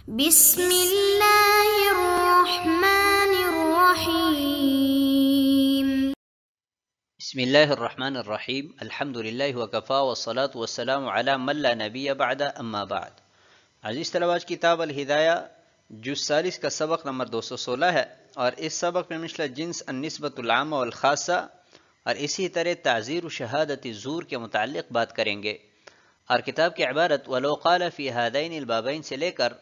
بسم الله الرحمن الرحيم. بسم الله الرحمن الرحیم الحمد للہ وکفا والصلاة والسلام علی من لا نبی بعد اما بعد. عزیز طلباء، کتاب الہدایہ جز 40 کا سبق نمبر 216 ہے، اور اس سبق میں مثل جنس النسبۃ العامہ والخاصہ اور اسی طرح تعزیر و شہادت زور کے متعلق بات کریں گے. اور کتاب کی عبارت ولو قال فی ہذین البابین سے لے کر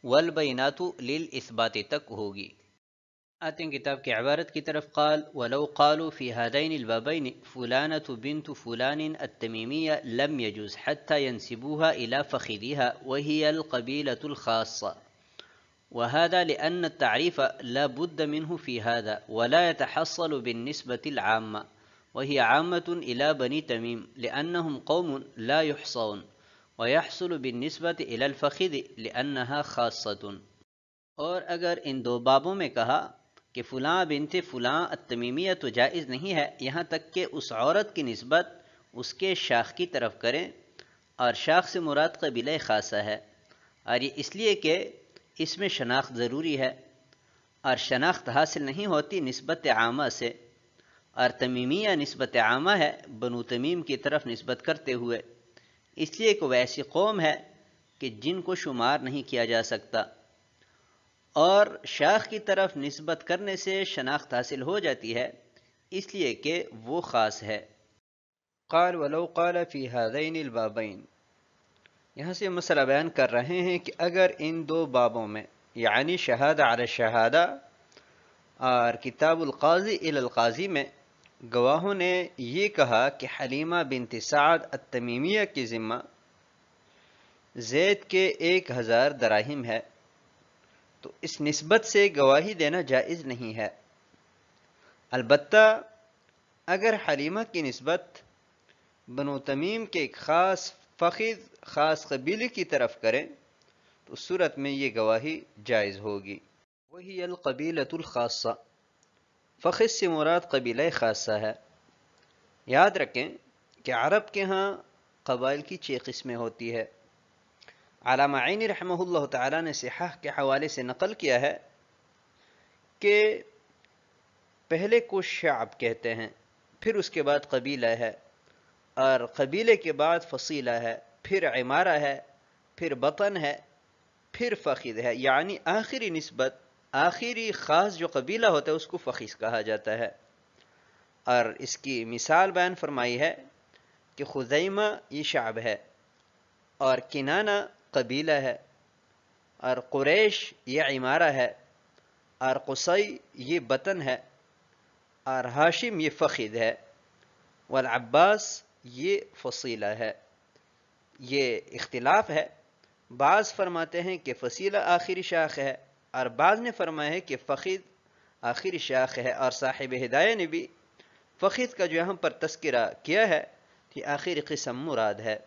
والبینات للاثبات تک ہوگی. آتے ہیں کتاب کی عبارت کی طرف. قال ولو قالوا في هذين البابين فلانة بنت فلان التميمية لم يجوز حتى ينسبوها إلى فخذها وهي القبيلة الخاصة، وهذا لأن التعريف لا بد منه في هذا ولا يتحصل بالنسبة العامة، وهي عامة إلى بني تميم لأنهم قوم لا يحصون، ويحصل بالنسبة إلى الفخذ لأنها خاصة. اور اگر ان دو بابوں میں کہا کہ فلاں بنت فلاں التمیمیہ تو جائز نہیں ہے یہاں تک کہ اس عورت کی نسبت اس کے شاخ کی طرف کریں، اور شاخ سے مراد قبیلہ خاصہ ہے، اور یہ اس لیے کہ اس میں شناخت ضروری ہے، اور شناخت حاصل نہیں ہوتی نسبت عامہ سے، اور تمیمیہ نسبت عامہ ہے بنو تمیم کی طرف نسبت کرتے ہوئے، اس لیے کہ وہ ایسی قوم ہے کہ جن کو شمار نہیں کیا جا سکتا، اور شاخ کی طرف نسبت کرنے سے شناخت حاصل ہو جاتی ہے اس لیے کہ وہ خاص ہے. قال ولو قال فی هذین البابین، یہاں سے مسئلہ بیان کر رہے ہیں کہ اگر ان دو بابوں میں یعنی شہادہ علی شہادہ اور کتاب القاضی الی القاضی میں گواہوں نے یہ کہا کہ حلیمہ بنت سعد التمیمیہ کی ذمہ زید کے 1000 دراہم ہے، تو اس نسبت سے گواہی دینا جائز نہیں ہے. البتہ اگر حلیمہ کی نسبت بنو تمیم کے ایک خاص فخذ خاص قبیلے کی طرف کریں تو اس صورت میں یہ گواہی جائز ہوگی. وہی القبیلۃ الخاصہ، فخذ سے مراد قبیلہ خاصہ ہے. یاد رکھیں کہ عرب کے ہاں قبائل کی 6 قسمیں ہوتی ہے. علامہ عینی رحمہ اللہ تعالیٰ نے صحاح کے حوالے سے نقل کیا ہے کہ پہلے کو شعب کہتے ہیں، پھر اس کے بعد قبیلہ ہے، اور قبیلے کے بعد فصیلہ ہے، پھر عمارہ ہے، پھر بطن ہے، پھر فخذ ہے، یعنی آخری نسبت آخری خاص جو قبیلہ ہوتا ہے اس کو فخذ کہا جاتا ہے. اور اس کی مثال بیان فرمائی ہے کہ خزیمہ یہ شعب ہے، اور کنانہ قبیلہ ہے، اور قریش یہ عمارہ ہے، اور قصی یہ بطن ہے، اور ہاشم یہ فخذ ہے، والعباس یہ فصیلہ ہے. یہ اختلاف ہے، بعض فرماتے ہیں کہ فصیلہ آخری شاخ ہے، اور بعض نے فرمایا ہے کہ فخذ آخری شاخ ہے، اور صاحب ہدایہ نے بھی فخذ کا جو یہاں پر تذکرہ کیا ہے کہ آخری قسم مراد ہے.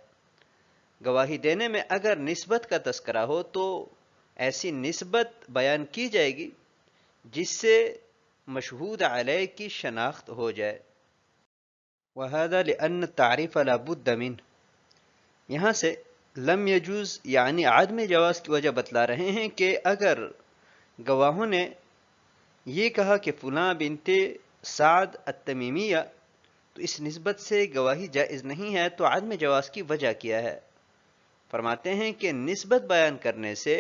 گواہی دینے میں اگر نسبت کا تذکرہ ہو تو ایسی نسبت بیان کی جائے گی جس سے مشہود علیہ کی شناخت ہو جائے. وَهَذَا لِأَنَّ التَّعْرِيفَ لَا بُدَّ مِنْهُ، یہاں سے لم یجوز یعنی عدم جواز کی وجہ بتلا رہے ہیں کہ اگر گواہوں نے یہ کہا کہ فلاں بنت سعد التمیمیہ، تو اس نسبت سے گواہی جائز نہیں ہے، تو عدم جواز کی وجہ کیا ہے؟ فرماتے ہیں کہ نسبت بیان کرنے سے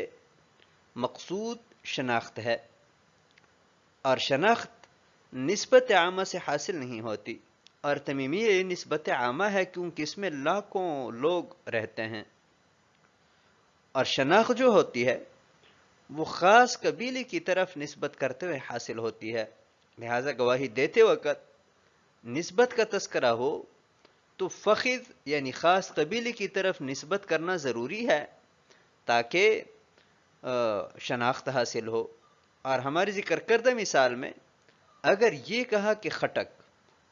مقصود شناخت ہے، اور شناخت نسبت عامہ سے حاصل نہیں ہوتی، اور تمیمیہ نسبت عامہ ہے کیونکہ اس میں لاکھوں لوگ رہتے ہیں، اور شناخت جو ہوتی ہے وہ خاص قبیلے کی طرف نسبت کرتے ہوئے حاصل ہوتی ہے. لہذا گواہی دیتے وقت نسبت کا تذکرہ ہو تو فخذ یعنی خاص قبیلے کی طرف نسبت کرنا ضروری ہے تاکہ شناخت حاصل ہو. اور ہماری ذکر کردہ مثال میں اگر یہ کہا کہ خٹک،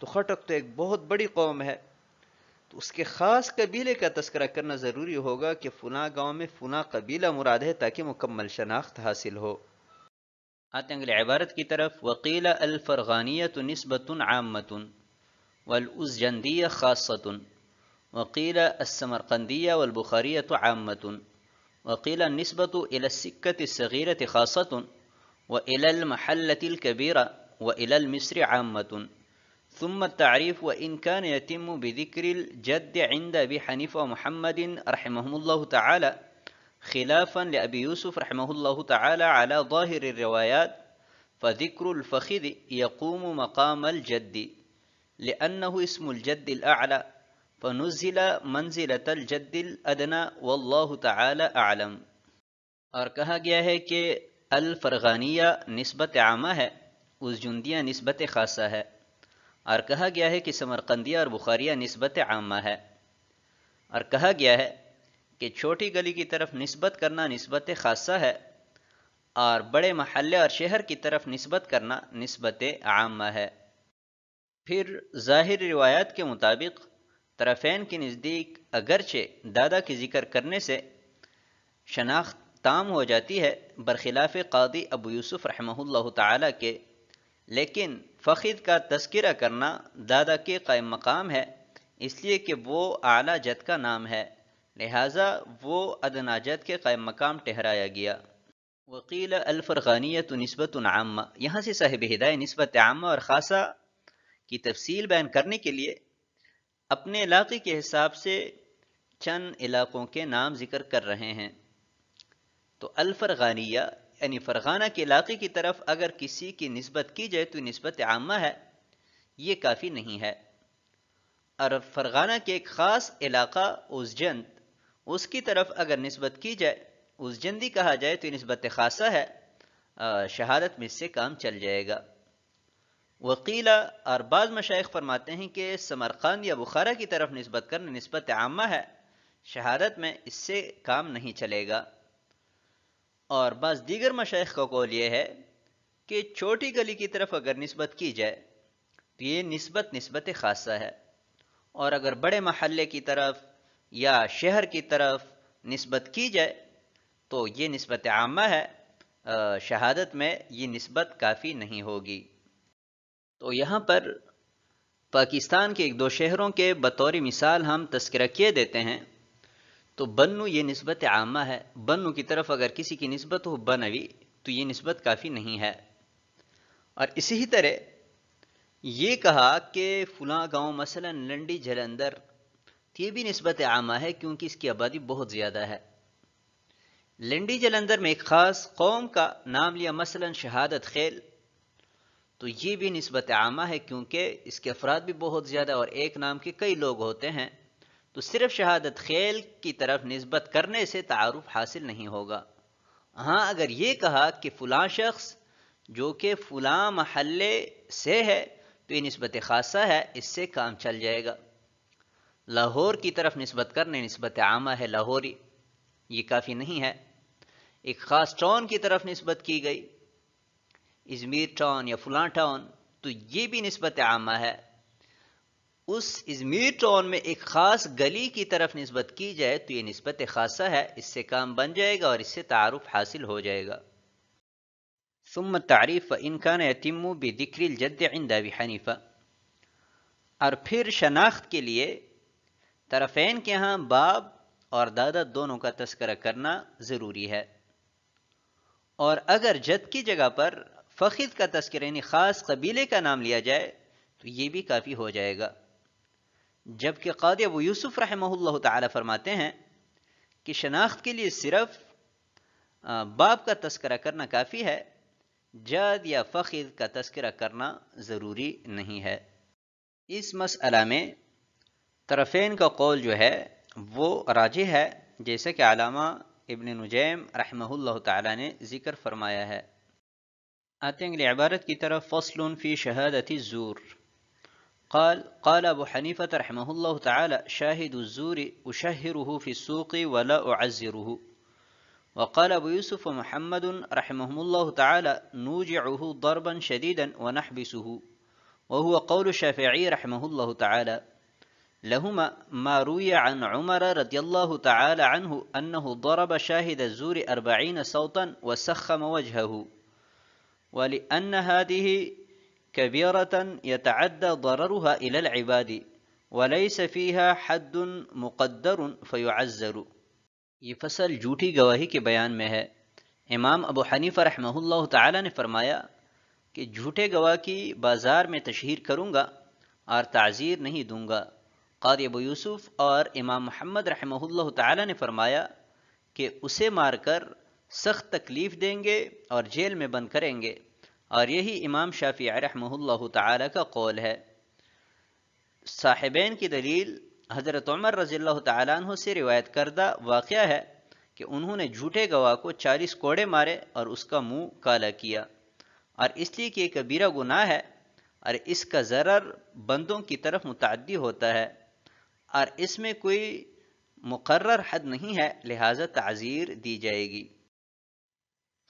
تو خٹک تو ایک بہت بڑی قوم ہے، تو اس کے خاص قبیلے کا تذکرہ کرنا ضروری ہوگا کہ فلاں گاؤں میں فلاں قبیلہ مراد ہے تاکہ مکمل شناخت حاصل ہو. آتے ہیں اگلی عبارت کی طرف. وقیل الفرغانیۃ نسبۃ عامۃ والازجندیہ خاصۃ، وقیل السمرقندیہ والبخاریۃ عامۃ، وقيل النسبة إلى السكة الصغيرة خاصة وإلى المحلة الكبيرة وإلى المصر عامة. ثم التعريف وإن كان يتم بذكر الجد عند أبي حنيفة ومحمد رحمهم الله تعالى خلافا لأبي يوسف رحمه الله تعالى على ظاهر الروايات، فذكر الفخذ يقوم مقام الجد لأنه اسم الجد الأعلى، فنزل منزلة الجد الأدنى والله تعالی اعلم۔ اور کہا گیا ہے کہ الفرغانیہ نسبت عامہ ہے، ازجندیہ نسبت خاصہ ہے، اور کہا گیا ہے کہ سمرقندیہ اور بخاریہ نسبت عامہ ہے، اور کہا گیا ہے کہ چھوٹی گلی کی طرف نسبت کرنا نسبت خاصہ ہے، اور بڑے محلے اور شہر کی طرف نسبت کرنا نسبت عامہ ہے۔ پھر ظاہر روایات کے مطابق طرفین کے نزدیک اگرچہ دادا کی ذکر کرنے سے شناخت تام ہو جاتی ہے برخلاف قاضی ابو یوسف رحمہ اللہ تعالی کے، لیکن فخذ کا تذکرہ کرنا دادا کے قائم مقام ہے، اس لیے کہ وہ اعلیٰ جد کا نام ہے، لہٰذا وہ ادنیٰ جد کے قائم مقام ٹھہرایا گیا۔ وقیل الفرغانیۃ نسبت عامہ، یہاں سے صاحب ہدایہ نسبت عامہ اور خاصہ کی تفصیل بیان کرنے کے لیے اپنے علاقے کے حساب سے چند علاقوں کے نام ذکر کر رہے ہیں۔ تو الفرغانیہ یعنی فرغانہ کے علاقے کی طرف اگر کسی کی نسبت کی جائے تو نسبت عامہ ہے، یہ کافی نہیں ہے، اور فرغانہ کے ایک خاص علاقہ ازجند، اس کی طرف اگر نسبت کی جائے، ازجندی کہا جائے تو نسبت خاصہ ہے، شہادت میں اس سے کام چل جائے گا۔ وقیلہ اور بعض مشائخ فرماتے ہیں کہ سمرقند یا بخارا کی طرف نسبت کرنا نسبت عامہ ہے، شہادت میں اس سے کام نہیں چلے گا۔ اور بعض دیگر مشائخ کا قول یہ ہے کہ چھوٹی گلی کی طرف اگر نسبت کی جائے تو یہ نسبت خاصہ ہے، اور اگر بڑے محلے کی طرف یا شہر کی طرف نسبت کی جائے تو یہ نسبت عامہ ہے، شہادت میں یہ نسبت کافی نہیں ہوگی۔ تو یہاں پر پاکستان کے ایک دو شہروں کے بطور مثال ہم تذکرہ کیے دیتے ہیں۔ تو بنو یہ نسبت عامہ ہے، بنو کی طرف اگر کسی کی نسبت ہو بنوی تو یہ نسبت کافی نہیں ہے۔ اور اسی طرح یہ کہا کہ فلاں گاؤں مثلا لنڈی جلندر، یہ بھی نسبت عامہ ہے کیونکہ اس کی آبادی بہت زیادہ ہے۔ لنڈی جلندر میں ایک خاص قوم کا نام لیا مثلا شہادت خیل، تو یہ بھی نسبت عامہ ہے کیونکہ اس کے افراد بھی بہت زیادہ اور ایک نام کے کئی لوگ ہوتے ہیں، تو صرف شہادت خیل کی طرف نسبت کرنے سے تعارف حاصل نہیں ہوگا۔ ہاں اگر یہ کہا کہ فلاں شخص جو کہ فلاں محلے سے ہے تو یہ نسبت خاصہ ہے، اس سے کام چل جائے گا۔ لاہور کی طرف نسبت کرنے نسبت عامہ ہے، لاہوری، یہ کافی نہیں ہے۔ ایک خاص ٹاؤن کی طرف نسبت کی گئی، ازمیر ٹاؤن یا فلاں ٹاؤن، تو یہ بھی نسبت عامہ ہے۔ اس ازمیر ٹاؤن میں ایک خاص گلی کی طرف نسبت کی جائے تو یہ نسبت خاصہ ہے، اس سے کام بن جائے گا اور اس سے تعارف حاصل ہو جائے گا۔ ثم التعریف فإن كان يتم بذکر الجد عند ابی حنیفہ، اور پھر شناخت کے لیے طرفین کے ہاں باپ اور دادا دونوں کا تذکرہ کرنا ضروری ہے، اور اگر جد کی جگہ پر فخذ کا تذکرہ یعنی خاص قبیلے کا نام لیا جائے تو یہ بھی کافی ہو جائے گا۔ جبکہ قاضی ابو یوسف رحمہ اللہ تعالی فرماتے ہیں کہ شناخت کے لیے صرف باپ کا تذکرہ کرنا کافی ہے، جد یا فخذ کا تذکرہ کرنا ضروری نہیں ہے۔ اس مسئلہ میں طرفین کا قول جو ہے وہ راجح ہے، جیسا کہ علامہ ابن نجیم رحمہ اللہ تعالی نے ذکر فرمایا ہے۔ آتے ہیں اگلی عبارت کی طرف، فصل فی شہادت الزور۔ قال ابو حنیفة رحمه الله تعالى شاهد الزور أشهره في السوق ولا أعزره. وقال ابو يوسف ومحمد رحمهم الله تعالى نوجعه ضربا شديدا ونحبسه، وهو قول الشافعي رحمه الله تعالى. لهما ما روي عن عمر رضي الله تعالى عنه أنه ضرب شاهد الزور 40 صوتا وسخم وجهه، ولأن هذه كبيرة يتعدى ضررها إلى العباد وليس فيها حد مقدر فيعزر. یہ فصل جھوٹی گواہی کے بیان میں ہے۔ امام ابو حنیفہ رحمہ اللہ تعالی نے فرمایا کہ جھوٹے گواہ کی بازار میں تشہیر کروں گا اور تعزیر نہیں دوں گا۔ قاضی ابو یوسف اور امام محمد رحمہ اللہ تعالی نے فرمایا کہ اسے مار کر سخت تکلیف دیں گے اور جیل میں بند کریں گے، اور یہی امام شافعی رحمہ اللہ تعالی کا قول ہے۔ صاحبین کی دلیل حضرت عمر رضی اللہ تعالیٰ عنہ سے روایت کردہ واقعہ ہے کہ انہوں نے جھوٹے گواہ کو 40 کوڑے مارے اور اس کا منہ کالا کیا، اور اس لیے کہ یہ کبیرہ گناہ ہے اور اس کا ضرر بندوں کی طرف متعدی ہوتا ہے اور اس میں کوئی مقرر حد نہیں ہے، لہذا تعزیر دی جائے گی۔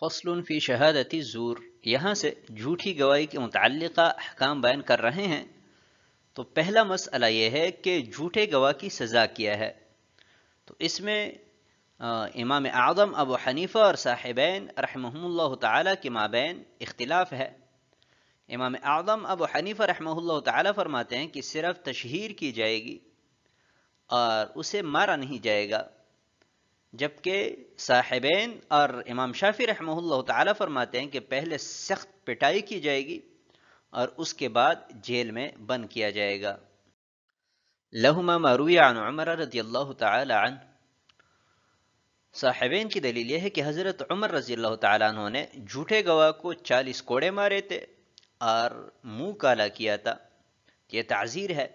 فصل فی شہادت الزور، یہاں سے جھوٹی گواہی کے متعلقہ احکام بیان کر رہے ہیں۔ تو پہلا مسئلہ یہ ہے کہ جھوٹے گواہ کی سزا کیا ہے۔ تو اس میں امام اعظم ابو حنیفہ اور صاحبین رحمہم اللہ تعالی کے مابین اختلاف ہے۔ امام اعظم ابو حنیفہ رحمہ اللہ تعالی فرماتے ہیں کہ صرف تشہیر کی جائے گی اور اسے مارا نہیں جائے گا، جبکہ صاحبین اور امام شافعی رحمہ اللہ تعالی فرماتے ہیں کہ پہلے سخت پٹائی کی جائے گی اور اس کے بعد جیل میں بند کیا جائے گا۔ لہما ما روی عن عمر رضی اللہ تعالی عنہ، صاحبین کی دلیل یہ ہے کہ حضرت عمر رضی اللہ تعالیٰ عنہ نے جھوٹے گواہ کو 40 کوڑے مارے تھے اور منہ کالا کیا تھا، یہ تعزیر ہے۔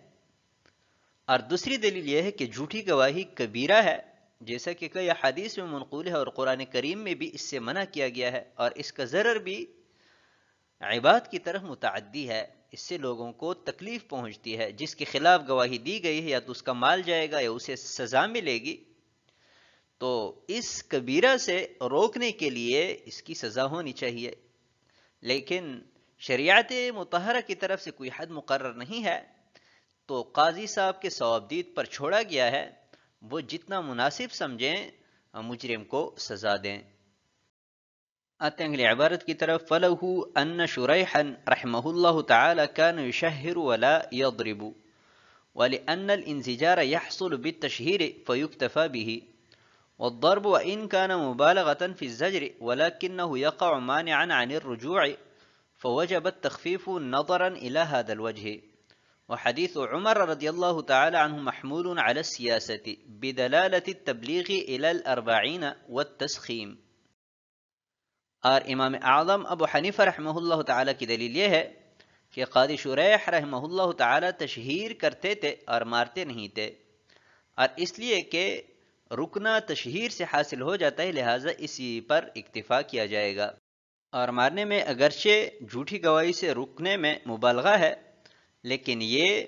اور دوسری دلیل یہ ہے کہ جھوٹی گواہی کبیرہ ہے، جیسا کہ کئی حدیث میں منقول ہے اور قرآن کریم میں بھی اس سے منع کیا گیا ہے، اور اس کا ضرر بھی عباد کی طرف متعدی ہے، اس سے لوگوں کو تکلیف پہنچتی ہے۔ جس کے خلاف گواہی دی گئی ہے یا تو اس کا مال جائے گا یا اسے سزا ملے گی، تو اس کبیرہ سے روکنے کے لیے اس کی سزا ہونی چاہیے، لیکن شریعت مطہرہ کی طرف سے کوئی حد مقرر نہیں ہے، تو قاضی صاحب کے ثوابدید پر چھوڑا گیا ہے، وہ جتنا مناسب سمجھیں مجرم کو سزا دیں۔ آتے ہیں اگلی عبارت کی طرف، فَلَهُ أَنَّ شُرَيْحًا رحمہ اللہ تعالی كان يشهر ولا يضرب ولأن الانزجار يحصل بالتشهير فيكتفى به والضرب وإن كان مبالغة في الزجر ولكنه يقع مانعا عن الرجوع فوجب التخفيف نظرا إلى هذا الوجه، وحديث عمر رضي الله تعالى عنه محمول على السياسة بدلالة التبليغ إلى الأربعين والتسخيم۔ اور امام اعظم ابو حنیفہ رحمہ اللہ تعالیٰ کی دلیل یہ ہے کہ قاضی شریح رحمہ اللہ تعالیٰ تشہیر کرتے تھے اور مارتے نہیں تھے، اور اس لیے کہ رکنا تشہیر سے حاصل ہو جاتا ہے، لہٰذا اسی پر اکتفا کیا جائے گا۔ اور مارنے میں اگرچہ جھوٹی گواہی سے رکنے میں مبالغہ ہے، لیکن یہ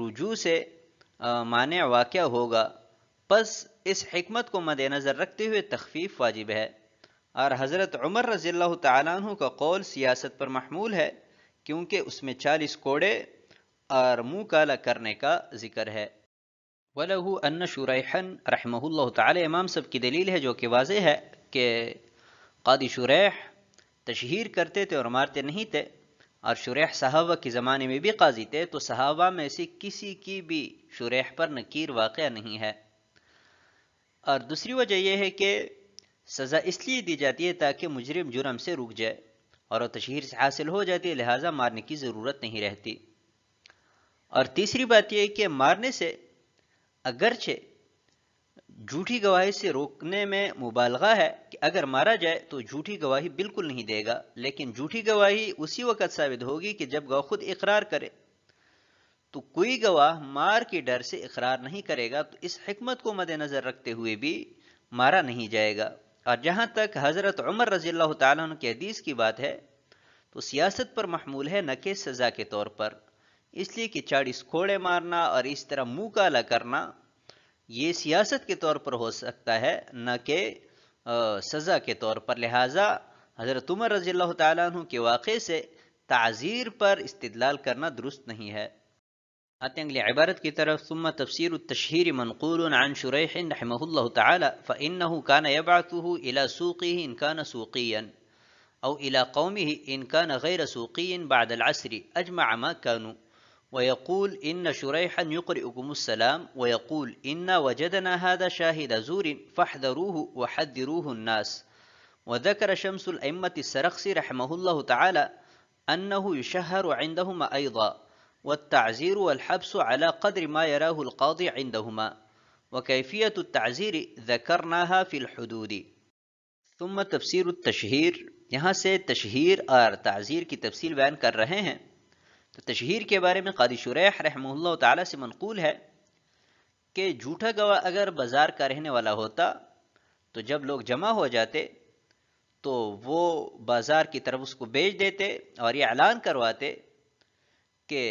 رجوع سے مانع واقع ہوگا، پس اس حکمت کو مد نظر رکھتے ہوئے تخفیف واجب ہے۔ اور حضرت عمر رضی اللہ تعالیٰ عنہ کا قول سیاست پر محمول ہے، کیونکہ اس میں 40 کوڑے اور منہ کالا کرنے کا ذکر ہے۔ وَلَهُ أَنَّ شُرَيْحًا رحمہ اللہ تعالی، امام سب کی دلیل ہے جو کہ واضح ہے کہ قاضی شریح تشہیر کرتے تھے اور مارتے نہیں تھے، اور شریح صحابہ کے زمانے میں بھی قاضی تھے، تو صحابہ میں سے کسی کی بھی شریح پر نکیر واقع نہیں ہے۔ اور دوسری وجہ یہ ہے کہ سزا اس لیے دی جاتی ہے تاکہ مجرم جرم سے رک جائے، اور وہ تشہیر سے حاصل ہو جاتی ہے، لہٰذا مارنے کی ضرورت نہیں رہتی۔ اور تیسری بات یہ ہے کہ مارنے سے اگرچہ جھوٹی گواہی سے روکنے میں مبالغہ ہے کہ اگر مارا جائے تو جھوٹی گواہی بالکل نہیں دے گا، لیکن جھوٹی گواہی اسی وقت ثابت ہوگی کہ جب گواہ خود اقرار کرے، تو کوئی گواہ مار کے ڈر سے اقرار نہیں کرے گا، تو اس حکمت کو مد نظر رکھتے ہوئے بھی مارا نہیں جائے گا۔ اور جہاں تک حضرت عمر رضی اللہ تعالیٰ عنہ کی حدیث کی بات ہے، تو سیاست پر محمول ہے، نہ کہ سزا کے طور پر، اس لیے کہ 40 کوڑے مارنا اور اس طرح منہ کالا کرنا یہ سیاست کے طور پر ہو سکتا ہے، نہ کہ سزا کے طور پر، لہٰذا حضرت عمر رضی اللہ تعالیٰ عنہ کے واقعے سے تعزیر پر استدلال کرنا درست نہیں ہے۔ آتے ہیں اگلی عبارت کی طرف، ثم تفسیر التشہیر منقول عن شریح رحمہ اللہ تعالی فإنه كان يبعثه إلى سوقه إن كان سوقيا أو إلى قومه إن كان غير سوقي بعد العصر أجمع ما كانوا ويقول إن شريحا يقرئكم السلام ويقول إنا وجدنا هذا شاهد زور فاحذروه وحذروه الناس. وذكر شمس الأئمة السرخسي رحمه الله تعالى أنه يشهر عندهما أيضا، والتعزير والحبس على قدر ما يراه القاضي عندهما، وكيفية التعزير ذكرناها في الحدود. ثم تفسیر التشہیر، یہاں سے تشہیر اور تعزیر کی تفصیل بیان کر رہے ہیں۔ تو تشہیر کے بارے میں قاضی شریح رحمہ اللہ تعالی سے منقول ہے کہ جھوٹا گواہ اگر بازار کا رہنے والا ہوتا تو جب لوگ جمع ہو جاتے تو وہ بازار کی طرف اس کو بیچ دیتے اور یہ اعلان کرواتے کہ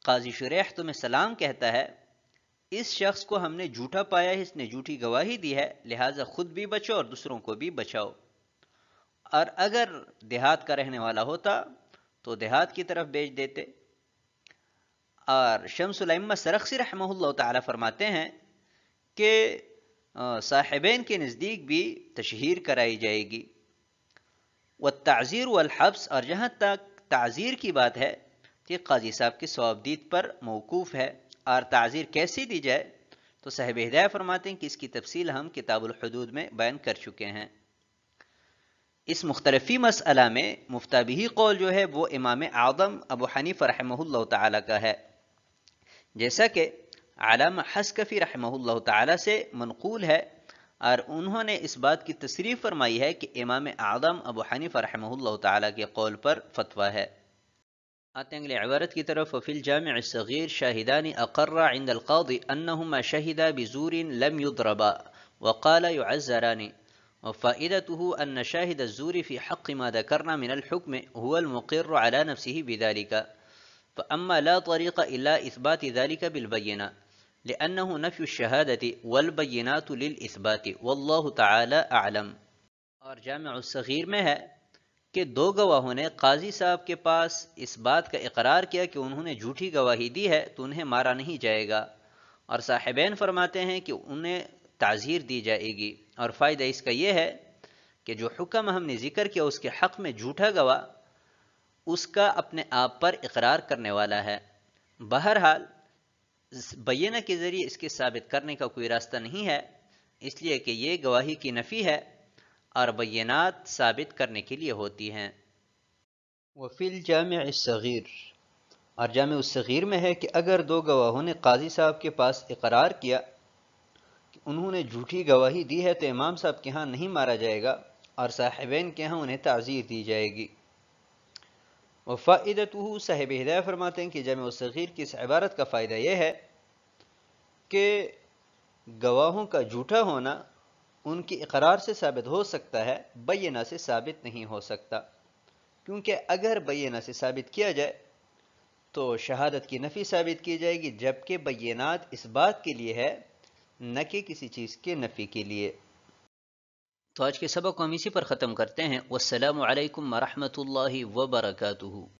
قاضی شریح تمہیں سلام کہتا ہے، اس شخص کو ہم نے جھوٹا پایا ہے، اس نے جھوٹی گواہی دی ہے، لہٰذا خود بھی بچو اور دوسروں کو بھی بچاؤ۔ اور اگر دیہات کا رہنے والا ہوتا تو دیہات کی طرف بیچ دیتے۔ اور شمس الائمہ سرخسی رحمہ اللہ تعالی فرماتے ہیں کہ صاحبین کے نزدیک بھی تشہیر کرائی جائے گی۔ والتعزیر والحبس، اور جہاں تک تعزیر کی بات ہے یہ قاضی صاحب کی ثوابدید پر موقوف ہے، اور تعزیر کیسی دی جائے تو صاحب ہدایہ فرماتے ہیں کہ اس کی تفصیل ہم کتاب الحدود میں بیان کر چکے ہیں۔ اس مختلفی مسئلہ میں مفتابہی قول جو ہے وہ امام اعظم ابو حنیفہ رحمہ اللہ تعالی کا ہے، جیسا کہ علامہ حسکفی رحمہ اللہ تعالی سے منقول ہے، اور انہوں نے اس بات کی تصریح فرمائی ہے کہ امام اعظم ابو حنیفہ رحمہ اللہ تعالی کے قول پر فتویٰ ہے۔ آتے ہیں اگلے عبارت کی طرف۔ وفی الجامع الصغیر شاہدان اقر عند القاضی انہما شہدا بزور لم يضربا وقال يعزران، وفائدته ان شاهد الزور في حق ما ذكرنا من الحكم هو المقر على نفسه بذلك، فأما لا طريق إلا إثبات ذلك بالبينة لأنه نفي الشهادة والبينات للإثبات والله تعالى أعلم۔ اور جامع الصغیر میں ہے کہ دو گواہوں نے قاضی صاحب کے پاس اس بات کا اقرار کیا کہ انہوں نے جھوٹی گواہی دی ہے تو انہیں مارا نہیں جائے گا، اور صاحبین فرماتے ہیں کہ انہیں تعزیر دی جائے گی، اور فائدہ اس کا یہ ہے کہ جو حکم ہم نے ذکر کیا اس کے حق میں جھوٹا گواہ اس کا اپنے آپ پر اقرار کرنے والا ہے۔ بہرحال بینہ کے ذریعے اس کے ثابت کرنے کا کوئی راستہ نہیں ہے، اس لیے کہ یہ گواہی کی نفی ہے اور بینات ثابت کرنے کے لیے ہوتی ہیں۔ وفی الجامع الصغیر، اور جامع الصغیر میں ہے کہ اگر دو گواہوں نے قاضی صاحب کے پاس اقرار کیا کہ انہوں نے جھوٹی گواہی دی ہے تو امام صاحب کے ہاں نہیں مارا جائے گا اور صاحبین کے ہاں انہیں تعزیر دی جائے گی۔ وفائدتہ، صاحب ہدایہ فرماتے ہیں کہ جامع الصغیر کی اس عبارت کا فائدہ یہ ہے کہ گواہوں کا جھوٹا ہونا ان کی اقرار سے ثابت ہو سکتا ہے، بینہ سے ثابت نہیں ہو سکتا، کیونکہ اگر بینہ سے ثابت کیا جائے تو شہادت کی نفی ثابت کی جائے گی، جبکہ بینات اس بات کے لیے ہے نہ کہ کسی چیز کے نفی کے لیے۔ تو آج کے سبق کو ہم اسی پر ختم کرتے ہیں۔ والسلام علیکم ورحمۃ اللہ وبرکاتہ۔